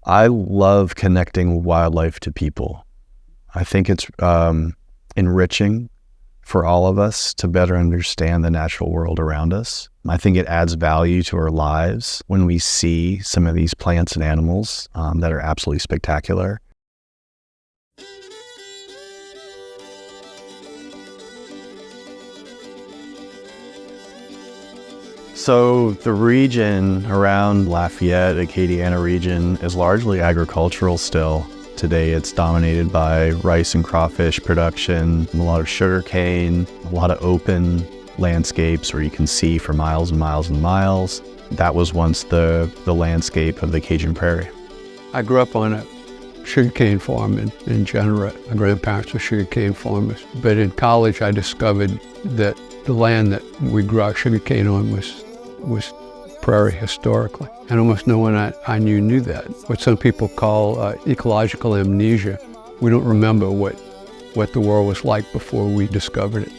I love connecting wildlife to people. I think it's enriching for all of us to better understand the natural world around us. I think it adds value to our lives when we see some of these plants and animals that are absolutely spectacular. So the region around Lafayette, Acadiana region, is largely agricultural still. Today it's dominated by rice and crawfish production, a lot of sugar cane, a lot of open landscapes where you can see for miles and miles and miles. That was once the landscape of the Cajun Prairie. I grew up on a sugarcane farm in Generate. My grandparents were sugarcane farmers. But in college I discovered that the land that we grew our sugarcane on was prairie historically. And almost no one I knew that. What some people call ecological amnesia. We don't remember what the world was like before we discovered it.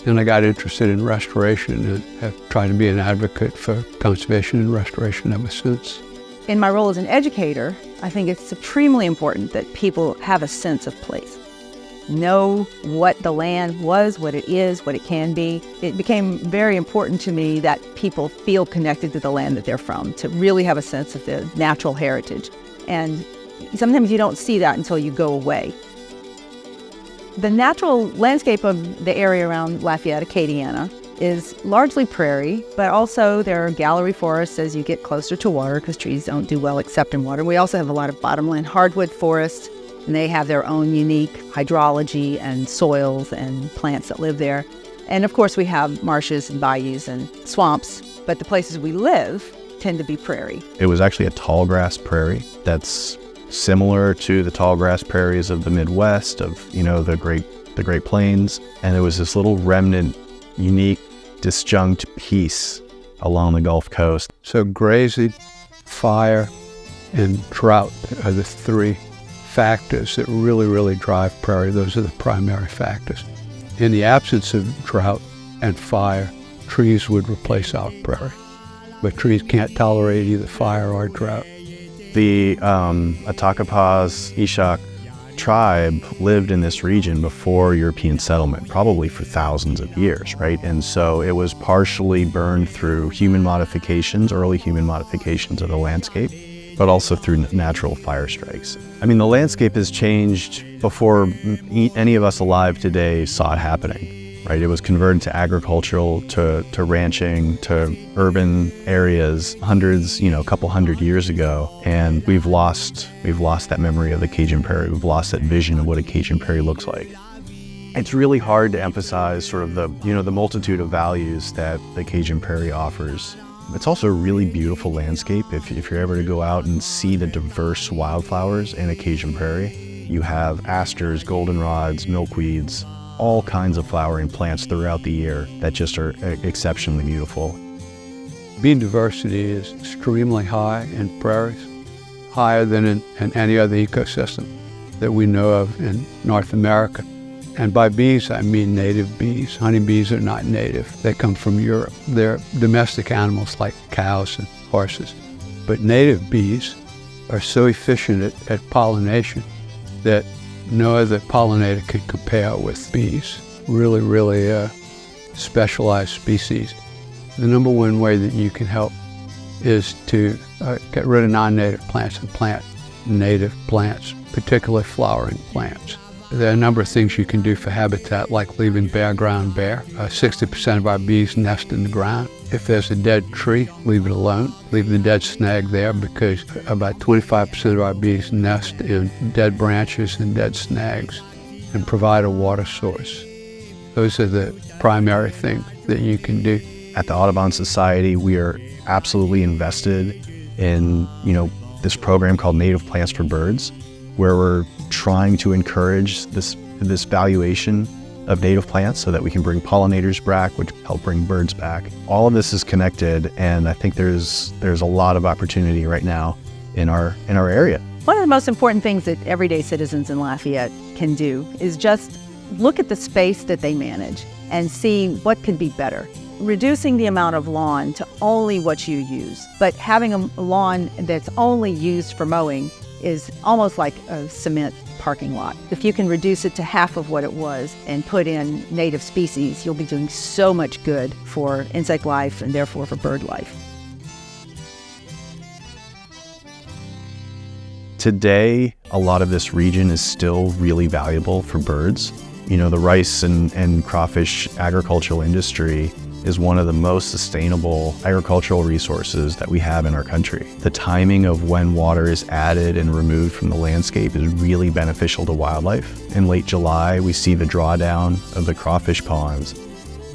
And I got interested in restoration and have tried to be an advocate for conservation and restoration ever since. In my role as an educator, I think it's supremely important that people have a sense of place. Know what the land was, what it is, what it can be. It became very important to me that people feel connected to the land that they're from, to really have a sense of the natural heritage. And sometimes you don't see that until you go away. The natural landscape of the area around Lafayette, Acadiana, is largely prairie, but also there are gallery forests as you get closer to water because trees don't do well except in water. We also have a lot of bottomland hardwood forests, and they have their own unique hydrology and soils and plants that live there. And of course we have marshes and bayous and swamps, but the places we live tend to be prairie. It was actually a tall grass prairie that's similar to the tall grass prairies of the Midwest, of the Great Plains, and it was this little remnant, unique, disjunct piece along the Gulf Coast. So grazing, fire, and drought are the three factors that really drive prairie. Those are the primary factors. In the absence of drought and fire, trees would replace our prairie, but trees can't tolerate either fire or drought. The Attakapas Ishak tribe lived in this region before European settlement, probably for thousands of years, right? And so it was partially burned through human modifications, early human modifications of the landscape, but also through natural fire strikes. I mean, the landscape has changed before any of us alive today saw it happening. Right, it was converted to agricultural, to ranching, to urban areas a couple hundred years ago, and we've lost that memory of the Cajun Prairie. We've lost that vision of what a Cajun Prairie looks like. It's really hard to emphasize sort of the multitude of values that the Cajun Prairie offers. It's also a really beautiful landscape. If you're ever to go out and see the diverse wildflowers in a Cajun Prairie, you have asters, goldenrods, milkweeds, all kinds of flowering plants throughout the year that just are exceptionally beautiful. Bee diversity is extremely high in prairies, higher than in any other ecosystem that we know of in North America. And by bees, I mean native bees. Honeybees are not native. They come from Europe. They're domestic animals like cows and horses. But native bees are so efficient at pollination that no other pollinator can compare with bees. Really specialized species. The number one way that you can help is to get rid of non-native plants and plant native plants, particularly flowering plants. There are a number of things you can do for habitat, like leaving bare ground bare. 60% of our bees nest in the ground. If there's a dead tree, leave it alone. Leave the dead snag there, because about 25% of our bees nest in dead branches and dead snags, and provide a water source. Those are the primary things that you can do. At the Audubon Society, we are absolutely invested in this program called Native Plants for Birds, where we're trying to encourage this valuation of native plants so that we can bring pollinators back, which help bring birds back. All of this is connected, and I think there's a lot of opportunity right now in our area. One of the most important things that everyday citizens in Lafayette can do is just look at the space that they manage and see what could be better. reducing the amount of lawn to only what you use. But having a lawn that's only used for mowing is almost like a cement parking lot. If you can reduce it to half of what it was and put in native species, you'll be doing so much good for insect life and therefore for bird life. Today, a lot of this region is still really valuable for birds. You know, the rice and crawfish agricultural industry is one of the most sustainable agricultural resources that we have in our country. The timing of when water is added and removed from the landscape is really beneficial to wildlife. In late July, we see the drawdown of the crawfish ponds,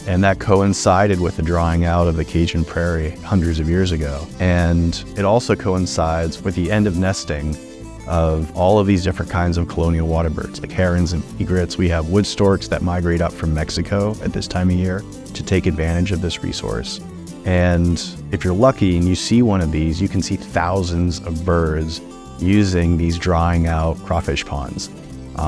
and that coincided with the drawing out of the Cajun Prairie hundreds of years ago. And it also coincides with the end of nesting of all of these different kinds of colonial water birds, like herons and egrets. We have wood storks that migrate up from Mexico at this time of year to take advantage of this resource. And if you're lucky and you see one of these, you can see thousands of birds using these drying out crawfish ponds,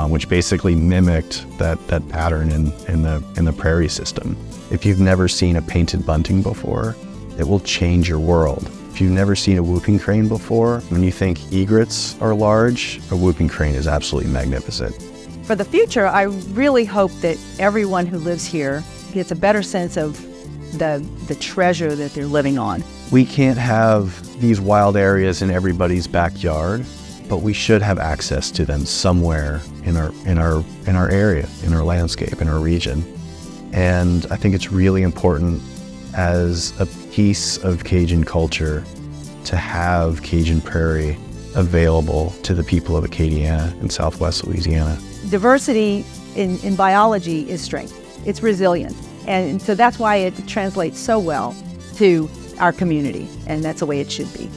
which basically mimicked that pattern in the prairie system. If you've never seen a painted bunting before, it will change your world. If you've never seen a whooping crane before, when you think egrets are large, a whooping crane is absolutely magnificent. For the future, I really hope that everyone who lives here gets a better sense of the treasure that they're living on. We can't have these wild areas in everybody's backyard, but we should have access to them somewhere in our area, in our landscape, in our region. And I think it's really important as a piece of Cajun culture to have Cajun Prairie available to the people of Acadiana and Southwest Louisiana. Diversity in biology is strength. It's resilient. And so that's why it translates so well to our community, and that's the way it should be.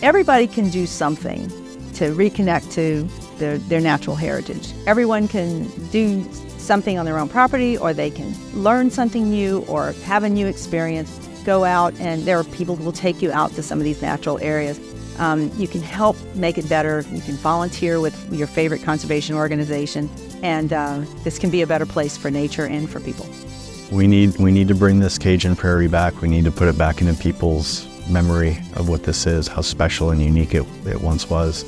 Everybody can do something to reconnect to their natural heritage. Everyone can do something on their own property, or they can learn something new or have a new experience. Go out, and there are people who will take you out to some of these natural areas. You can help make it better. You can volunteer with your favorite conservation organization, and this can be a better place for nature and for people. We need to bring this Cajun Prairie back. We need to put it back into people's memory of what this is, how special and unique it once was.